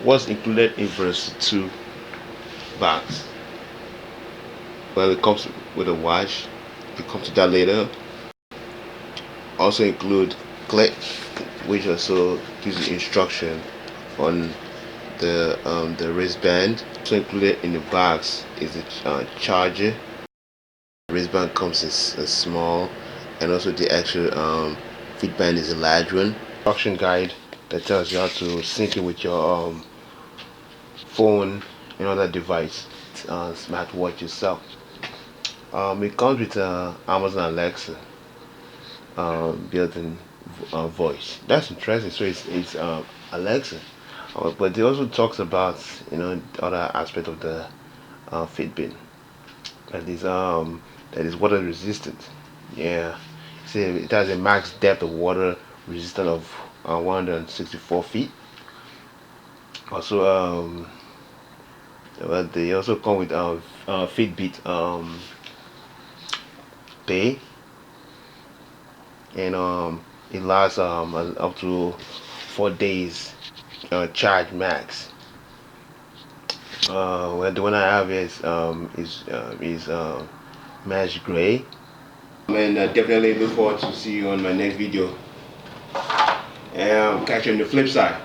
what's included in verse 2 bags? Well, it comes with a watch. We'll come to that later. Also include clip, which also gives you instruction on the wristband. Also included in the bags is the charger. The wristband comes in small, and also the actual Fitbit is a large one. Instruction guide that tells you how to sync it with your phone and other device, smartwatch yourself. It comes with Amazon Alexa built-in voice. That's interesting. So it's Alexa, but it also talks about other aspect of the Fitbit that is water resistant. Yeah, see, it has a max depth of water resistant of 164 feet. Also, well, they also come with Fitbit Pay, and it lasts up to 4 days charge max. Well, the one I have is mesh gray. And definitely look forward to see you on my next video. And catch you on the flip side.